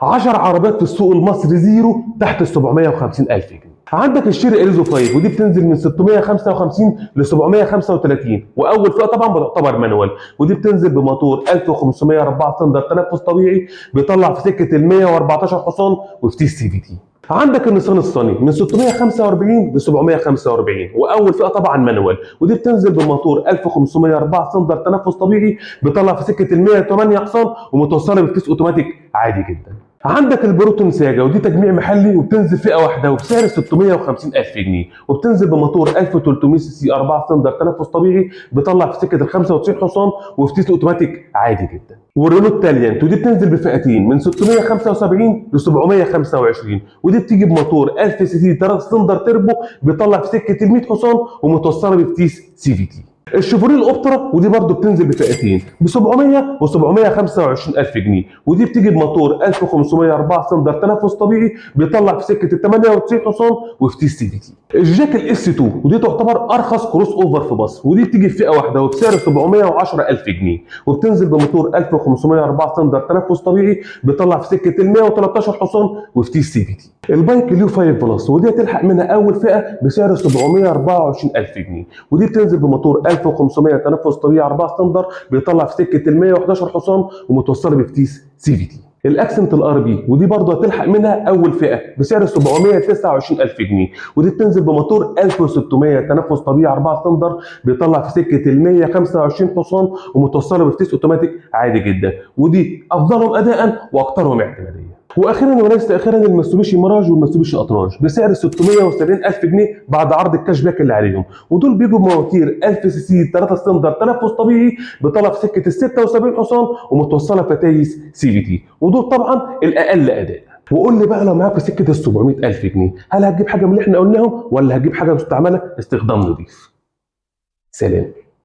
10 عربيات في السوق المصري زيرو تحت ال 750,000 جنيه. عندك الشيري اليزو 5 ودي بتنزل من 655 ل 735، واول فئه طبعا بتعتبر مانوال، ودي بتنزل بموتور 1504 سلندر تنفس طبيعي بيطلع في سكه ال 114 حصان وفتيس سي في تي. عندك النيسان الصني من 645 ل 745، واول فئه طبعا مانوال، ودي بتنزل بموتور 1504 سلندر تنفس طبيعي بيطلع في سكه ال 108 حصان ومتوصله بفتيس اوتوماتيك عادي جدا. عندك البروتون ساجا ودي تجميع محلي وبتنزل فئه واحده وبسعر 650,000 جنيه، وبتنزل بموتور 1300 سي سي 4 سلندر تنفس طبيعي بيطلع في سكه ال 95 حصان وفتيس اوتوماتيك عادي جدا. والرينو التاليانت ودي بتنزل بفئتين من 675 ل 725، ودي بتيجي بموتور 1000 سي سي 3 سلندر تربو بيطلع في سكه ال 100 حصان ومتوصله بفتيس سي في تي. الشيفروليه الاوبترا ودي برضه بتنزل بفئتين ب 700 و 725,000 جنيه، ودي بتيجي بموتور 1504 سلندر تنفس طبيعي بيطلع في سكه ال 98 حصان وفتيس سي في تي. الجاك الاس 2 ودي تعتبر ارخص كروس اوفر في مصر، ودي بتيجي بفئه واحده وبسعر 710,000 جنيه، وبتنزل بموتور 1504 سلندر تنفس طبيعي بيطلع في سكه ال 113 حصان وفتيس سي في تي. البايك اليو 5 بلس ودي هتلحق منها اول فئه بسعر 724,000 جنيه، ودي بتنزل بموتور 1500 تنفس طبيعي 4 سلندر بيطلع في سكه ال 111 حصان ومتوصله بفتيس سي في تي. الاكسنت الار بي ودي برضه هتلحق منها اول فئه بسعر 729,000 جنيه، ودي بتنزل بموتور 1600 تنفس طبيعي 4 سلندر بيطلع في سكه ال 125 حصان ومتوصله بفتيس اوتوماتيك عادي جدا، ودي افضلهم اداء واكثرهم اعتماديه. واخيرا وليس اخيرا الماتسوبيشي ميراج والماتسوبيشي اطراج بسعر 670,000 جنيه بعد عرض الكاش باك اللي عليهم، ودول بيجوا بمواتير 1000 سي سي 3 سلندر تنفس طبيعي بيطلع في سكه ال 76 حصان ومتوصله فتايس سي في تي، ودول طبعا الاقل اداء. وقول لي بقى لو معاك في سكه ال 700,000 جنيه هل هتجيب حاجه من اللي احنا قلناهم ولا هتجيب حاجه مستعمله استخدام نظيف؟ سلام.